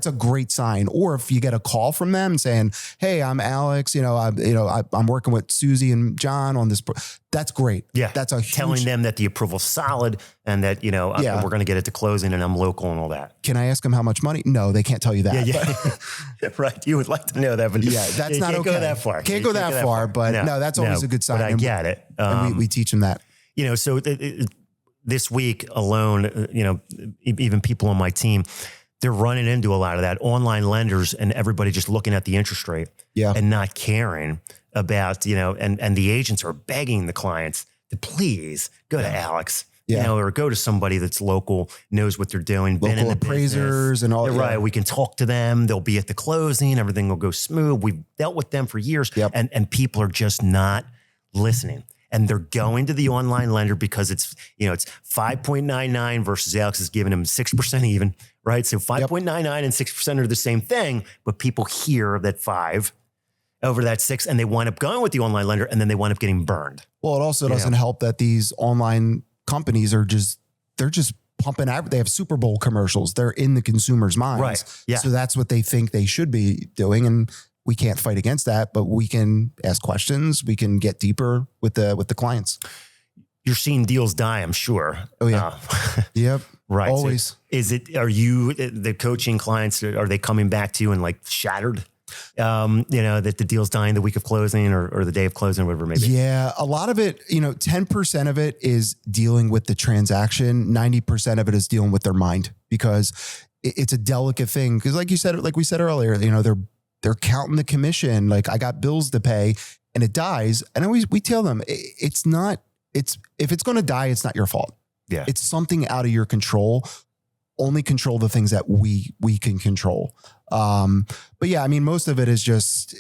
a great sign. Or if you get a call from them saying, hey, I'm Alex, I'm working with Susie and John on this. That's great. Yeah. That's a huge, telling them that the approval's solid and that, we're going to get it to closing and I'm local and all that. Can I ask them how much money? No, they can't tell you that. Yeah. Right. You would like to know that, but that's not okay. Go that far. Can't go that far, but no, that's always a good sign. But I get it. And we teach them that. So this week alone, even people on my team, they're running into a lot of that online lenders and everybody just looking at the interest rate and not caring about, and the agents are begging the clients to please go to Alex, or go to somebody that's local, knows what they're doing, local been in the appraisers business. and all that. Right. We can talk to them. They'll be at the closing. Everything will go smooth. We've dealt with them for years and people are just not listening. And they're going to the online lender because it's 5.99 versus Alex is giving them 6% even, right? So 5.99 and 6% are the same thing, but people hear that 5 over that 6 and they wind up going with the online lender and then they wind up getting burned. Well, it also doesn't help that these online companies they're just pumping out. They have Super Bowl commercials. They're in the consumer's minds. Right. Yeah. So that's what they think they should be doing. And we can't fight against that, but we can ask questions. We can get deeper with the clients. You're seeing deals die, I'm sure. Oh yeah. Yep. Right. Always. So are you the coaching clients? Are they coming back to you and like shattered? That the deal's dying the week of closing or the day of closing, whatever it may be. Yeah. A lot of it, 10% of it is dealing with the transaction. 90% of it is dealing with their mind because it's a delicate thing. Cause like we said earlier, they're counting the commission. Like I got bills to pay and it dies. And we tell them if it's going to die, it's not your fault. Yeah. It's something out of your control. Only control the things that we can control. But yeah, I mean, most of it is just,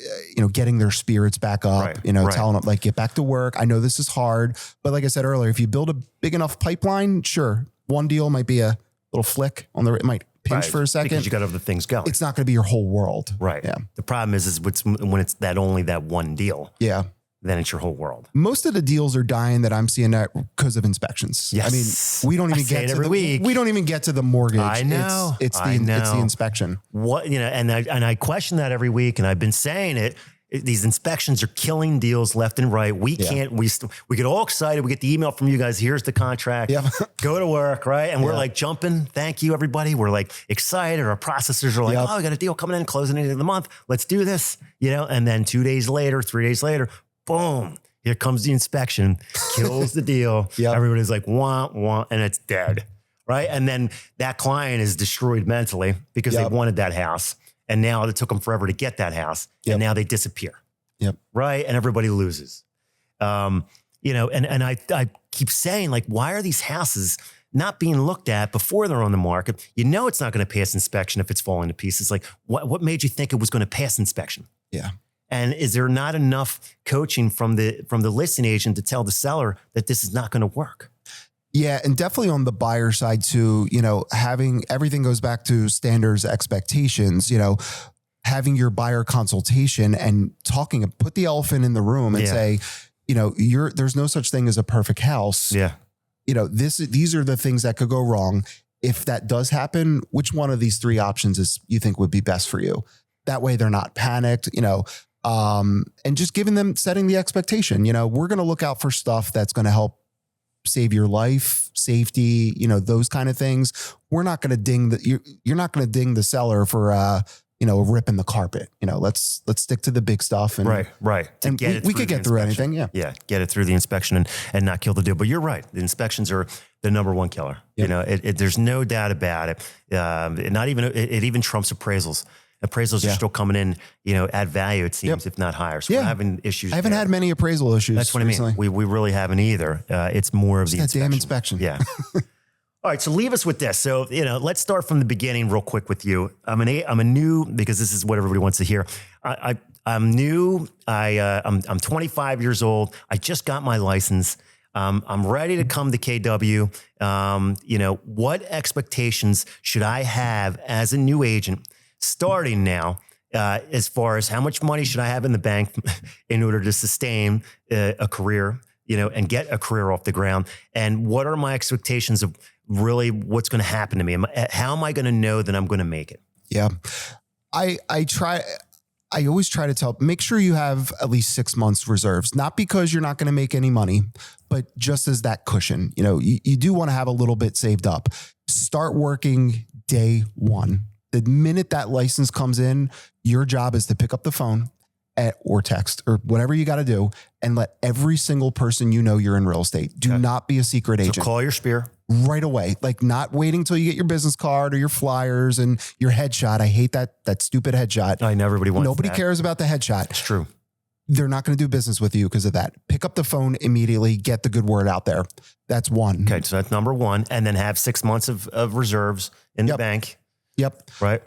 getting their spirits back up, telling them like, get back to work. I know this is hard, but like I said earlier, if you build a big enough pipeline, sure. One deal might be a little flick it might pinch for a second. Because you got other things going. It's not going to be your whole world. Right. Yeah. The problem is when it's only that one deal. Yeah. Then it's your whole world. Most of the deals are dying that I'm seeing that because of inspections. Yes. I mean, we don't even get to every week. We don't even get to the mortgage. I know. It's the inspection. What, and I question that every week and I've been saying it. These inspections are killing deals left and right. We can't, we get all excited. We get the email from you guys. Here's the contract. Yeah. Go to work. Right. And we're like jumping. Thank you, everybody. We're like excited. Our processors are like, oh, we got a deal coming in, closing into the month. Let's do this. And then 2 days later, 3 days later, boom. Here comes the inspection, kills the deal. Everybody's like, wah, wah, and it's dead. Right. And then that client is destroyed mentally because they wanted that house. And now it took them forever to get that house. And now they disappear. Yep. Right. And everybody loses. And I keep saying, like, why are these houses not being looked at before they're on the market? It's not going to pass inspection if it's falling to pieces. Like, what made you think it was going to pass inspection? Yeah. And is there not enough coaching from the listing agent to tell the seller that this is not going to work? Yeah. And definitely on the buyer side too, having everything goes back to standards, expectations, having your buyer consultation and put the elephant in the room and say, there's no such thing as a perfect house. Yeah. These are the things that could go wrong. If that does happen, which one of these 3 options you think would be best for you? That way they're not panicked, and just setting the expectation, we're going to look out for stuff that's going to help save your life, safety, those kind of things. We're not going to ding you're not going to ding the seller for, ripping the carpet. Let's stick to the big stuff. And right. And we could get through anything. Yeah. Yeah. Get it through the inspection and not kill the deal. But you're right. The inspections are the number one killer. Yep. There's no doubt about it. It even trumps appraisals. Appraisals are still coming in, add value, it seems, if not higher. So we're having issues. I haven't had many appraisal issues. That's what recently. I mean. We really haven't either. It's more of the inspection. Damn inspection. Yeah. All right. So leave us with this. So, let's start from the beginning real quick with you. I'm a new, because this is what everybody wants to hear. I'm new. I'm 25 years old. I just got my license. I'm ready to come to KW. What expectations should I have as a new agent starting now, as far as how much money should I have in the bank in order to sustain a career, and get a career off the ground? And what are my expectations of really what's going to happen to me? How am I going to know that I'm going to make it? Yeah. I always try to make sure you have at least 6 months reserves, not because you're not going to make any money, but just as that cushion. You do want to have a little bit saved up. Start working day one. The minute that license comes in, your job is to pick up the phone or text or whatever you got to do and let every single person you're in real estate. Do not be a secret agent. So call your spear. Right away. Like not waiting till you get your business card or your flyers and your headshot. I hate that stupid headshot. I know everybody wants Nobody that. cares about the headshot. It's true. They're not going to do business with you because of that. Pick up the phone immediately. Get the good word out there. That's one. Okay. So that's number one. And then have 6 months of reserves in the bank. Yep. Right.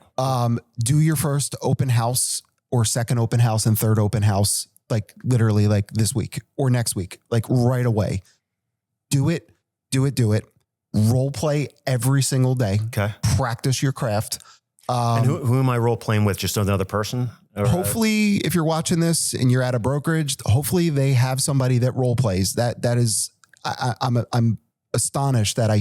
Do your first open house or second open house and third open house, like literally like this week or next week, like right away. Do it. Role play every single day. Okay. Practice your craft. And who am I role playing with? Just another person? Or hopefully if you're watching this and you're at a brokerage, hopefully they have somebody that role plays. That is, I'm astonished that I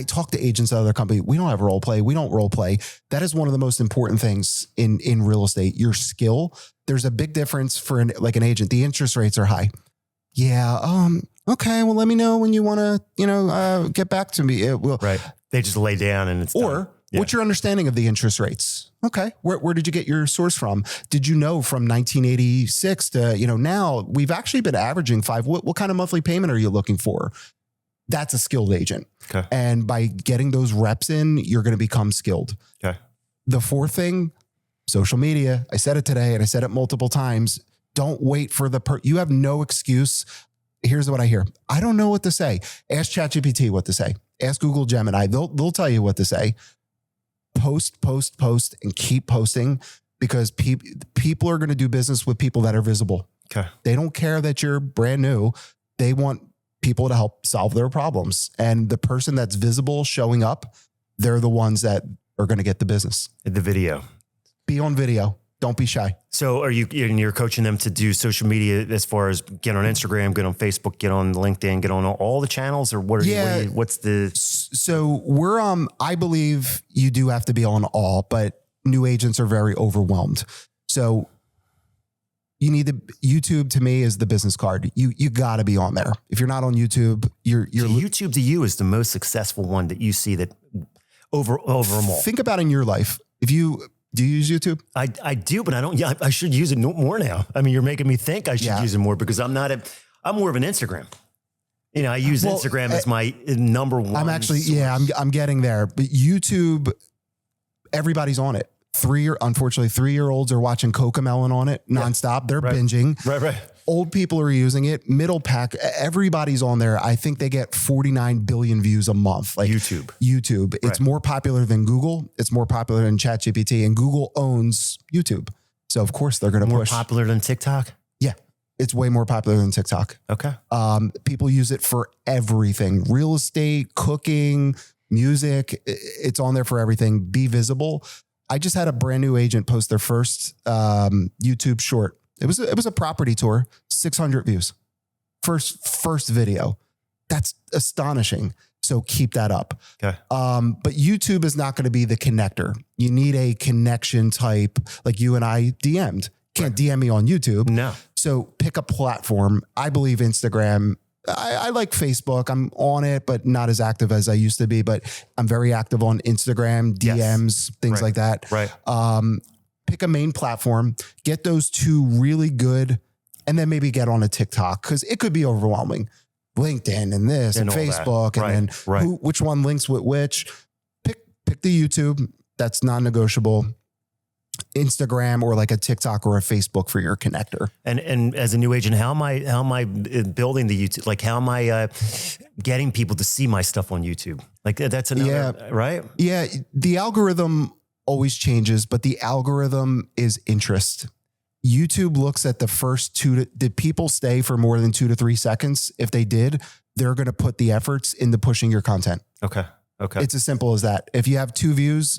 talk to agents at other companies. We don't have role play. We don't role play. That is one of the most important things in real estate. Your skill. There's a big difference for an agent. The interest rates are high. Yeah. Okay. Well, let me know when you want to, get back to me. Right. They just lay down and it's done. What's your understanding of the interest rates? Okay. Where did you get your source from? Did you know from 1986 to, now we've actually been averaging 5. What kind of monthly payment are you looking for? That's a skilled agent. Okay. And by getting those reps in, you're going to become skilled. Okay. The fourth thing, social media. I said it today and I said it multiple times. Don't wait for you have no excuse. Here's what I hear. I don't know what to say. Ask ChatGPT what to say. Ask Google Gemini. They'll tell you what to say. Post, and keep posting because people are going to do business with people that are visible. Okay. They don't care that you're brand new. They want people to help solve their problems. And the person that's visible showing up, they're the ones that are going to get the business. The video. Be on video. Don't be shy. So you're coaching them to do social media as far as get on Instagram, get on Facebook, get on LinkedIn, get on all the channels, or what's the? So we're, I believe you do have to be on all, but new agents are very overwhelmed. So you need YouTube to me is the business card. You gotta be on there. If you're not on YouTube, you're YouTube to you is the most successful one that you see that over them all. Think about in your life. Do you use YouTube? I do, but I don't. Yeah, I should use it more now. I mean, you're making me think I should use it more because I'm more of an Instagram. I use Instagram as my number one. I'm actually, source. I'm getting there. But YouTube, everybody's on it. Unfortunately, 3-year-olds are watching Cocomelon on it nonstop. They're binging. Right. Old people are using it. Middle pack, everybody's on there. I think they get 49 billion views a month. Like YouTube. It's more popular than Google. It's more popular than ChatGPT, and Google owns YouTube. So of course they're going to push. More popular than TikTok? Yeah. It's way more popular than TikTok. Okay. People use it for everything. Real estate, cooking, music. It's on there for everything. Be visible. I just had a brand new agent post their first YouTube short. It was a property tour, 600 views. First video. That's astonishing. So keep that up. Okay. But YouTube is not going to be the connector. You need a connection type like you and I DM'd. Can't DM me on YouTube. No. So pick a platform. I believe Instagram I like Facebook. I'm on it, but not as active as I used to be. But I'm very active on Instagram, DMs, things like that. Right. Pick a main platform, get those two really good, and then maybe get on a TikTok because it could be overwhelming. LinkedIn and this and Facebook and then which one links with which. Pick the YouTube. That's non-negotiable. Instagram or like a TikTok or a Facebook for your connector. And as a new agent, how am I building the YouTube? Like, how am I getting people to see my stuff on YouTube? Like that's another, right? Yeah. The algorithm always changes, but the algorithm is interest. YouTube looks at the first did people stay for more than 2 to 3 seconds? If they did, they're going to put the efforts into pushing your content. Okay. It's as simple as that. If you have 2 views,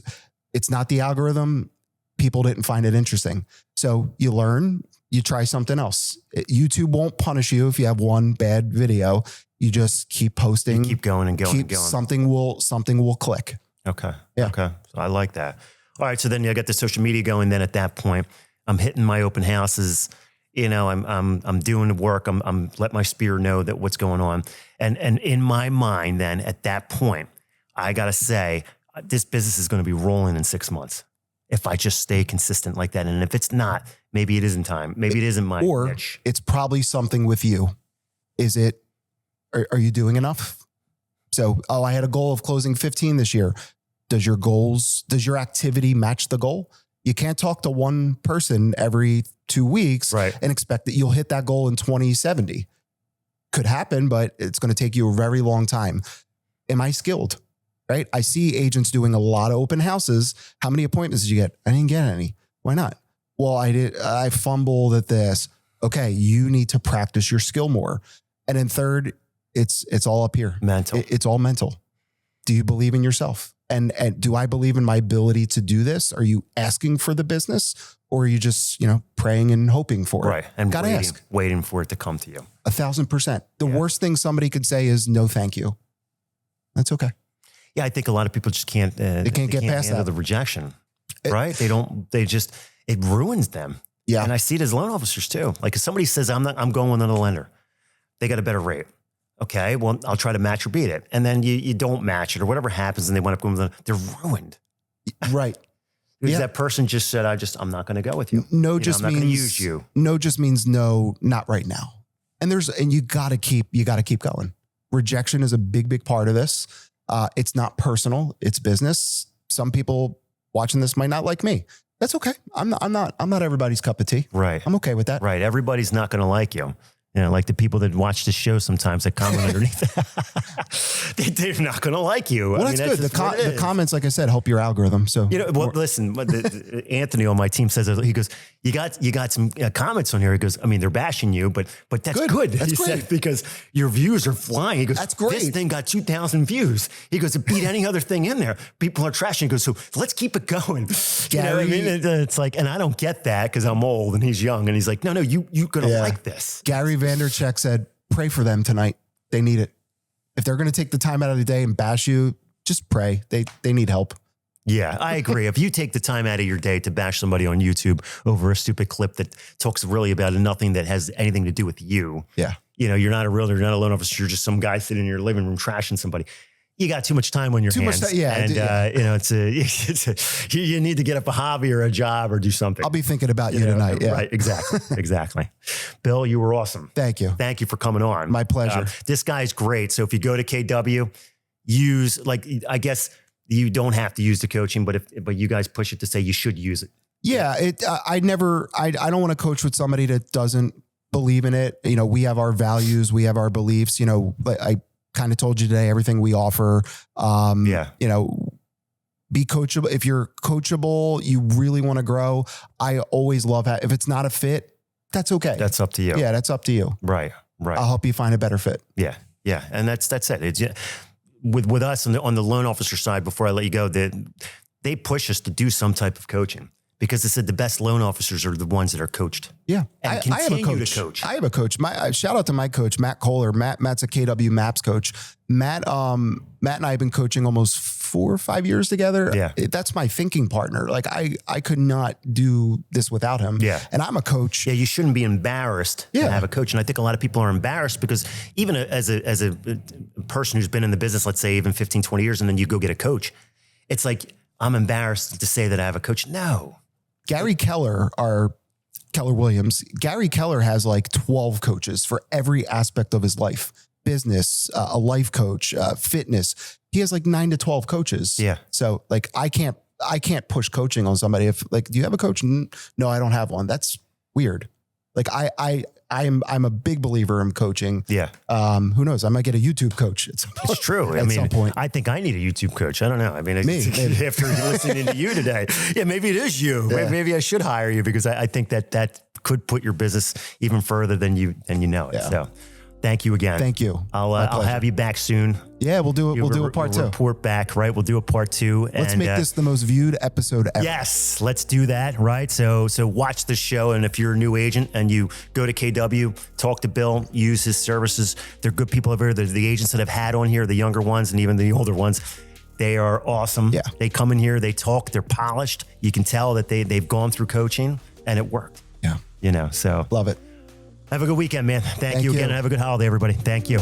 it's not the algorithm. People didn't find it interesting. So you learn, you try something else. YouTube won't punish you if you have one bad video. You just keep posting. You keep going and going and going. Something will click. Okay. Yeah. Okay. So I like that. All right. So then I got the social media going. Then at that point, I'm hitting my open houses. You know, I'm doing the work. I'm letting my spear know that what's going on. And in my mind, then at that point, I got to say, this business is going to be rolling in 6 months if I just stay consistent like that. And if it's not, maybe it isn't time. Maybe it isn't my niche. It's probably something with you. Is it, are you doing enough? So, I had a goal of closing 15 this year. Does your activity match the goal? You can't talk to one person every 2 weeks and expect that you'll hit that goal in 2070. Could happen, but it's going to take you a very long time. Am I skilled? Right? I see agents doing a lot of open houses. How many appointments did you get? I didn't get any. Why not? Well, I fumbled at this. Okay. You need to practice your skill more. And then third, it's all up here. Mental. It's all mental. Do you believe in yourself? And do I believe in my ability to do this? Are you asking for the business or are you just, praying and hoping for it? Right. And gotta ask. Waiting for it to come to you. 1,000%. The worst thing somebody could say is no, thank you. That's okay. Yeah, I think a lot of people just can't. They can't get past handle that. the rejection, right? It ruins them. Yeah, and I see it as loan officers too. Like if somebody says, "I'm going with another lender," they got a better rate. Okay, well, I'll try to match or beat it, and then you don't match it or whatever happens, and they wind up going with they're ruined. Right. Because that person just said, I'm not going to go with you. No, I'm just not going to means use you. No, just means no, not right now. And you got to keep going. Rejection is a big part of this. It's not personal. It's business. Some people watching this might not like me. That's okay. I'm not everybody's cup of tea. Right. I'm okay with that. Right. Everybody's not going to like you. Like the people that watch the show sometimes that comment underneath, they're not going to like you. Well, that's good. The comments, like I said, help your algorithm. So, listen, Anthony on my team says, he goes, you got some comments on here. He goes, I mean, they're bashing you, but that's good. That's great. Because your views are flying. He goes, that's great. This thing got 2,000 views. He goes, it beat any other thing in there. People are trashing. He goes, so let's keep it going. Gary, you know what I mean? It's like, and I don't get that because I'm old and he's young. And he's like, no, you're going to like this. Gary Vandercheck said, pray for them tonight. They need it. If they're going to take the time out of the day and bash you, just pray. They need help. Yeah, I agree. If you take the time out of your day to bash somebody on YouTube over a stupid clip that talks really about nothing that has anything to do with you. Yeah. You're not a realtor, you're not a loan officer. You're just some guy sitting in your living room trashing somebody. You got too much time on your hands. You need to get up a hobby or a job or do something. I'll be thinking about you tonight. Yeah. Right. Exactly. Bill, you were awesome. Thank you. Thank you for coming on. My pleasure. This guy's great. So if you go to KW, I guess you don't have to use the coaching, but you guys push it to say you should use it. Yeah. I don't want to coach with somebody that doesn't believe in it. We have our values, we have our beliefs, I kind of told you today, everything we offer, be coachable. If you're coachable, you really want to grow. I always love if it's not a fit, that's okay. That's up to you. Yeah. That's up to you. Right. I'll help you find a better fit. Yeah. Yeah. And that's it. It's with us on the loan officer side, before I let you go, they push us to do some type of coaching. Because they said the best loan officers are the ones that are coached. Yeah. And I have a coach. I have a coach. Shout out to my coach, Matt Kohler. Matt's a KW Maps coach. Matt and I have been coaching almost 4 or 5 years together. Yeah. That's my thinking partner. Like I could not do this without him. Yeah. And I'm a coach. Yeah, you shouldn't be embarrassed to have a coach. And I think a lot of people are embarrassed because even as a person who's been in the business, let's say even 15, 20 years, and then you go get a coach, it's like, I'm embarrassed to say that I have a coach. No. Gary Keller Williams, Gary Keller has like 12 coaches for every aspect of his life. Business, a life coach, fitness. He has like 9 to 12 coaches. Yeah. So like, I can't push coaching on somebody. If like, do you have a coach? No, I don't have one. That's weird. Like I'm a big believer in coaching. Yeah. Who knows? I might get a YouTube coach. It's true. At some point. I think I need a YouTube coach. I don't know. I mean, Maybe. After listening to you today, maybe it is you. Yeah. Maybe I should hire you because I think that could put your business even further than you know it. Yeah. So thank you again. Thank you. I'll have you back soon. Yeah, we'll do it. We'll do a part 2. Report back, right? We'll do a part 2. Let's make this the most viewed episode ever. Yes, let's do that, right? So watch the show, and if you're a new agent and you go to KW, talk to Bill, use his services. They're good people over here. They're the agents that I've had on here, the younger ones and even the older ones. They are awesome. Yeah. They come in here, they talk, they're polished. You can tell that they've gone through coaching, and it worked. Yeah. So Love it. have a good weekend, man. Thank you again. Have a good holiday, everybody. Thank you.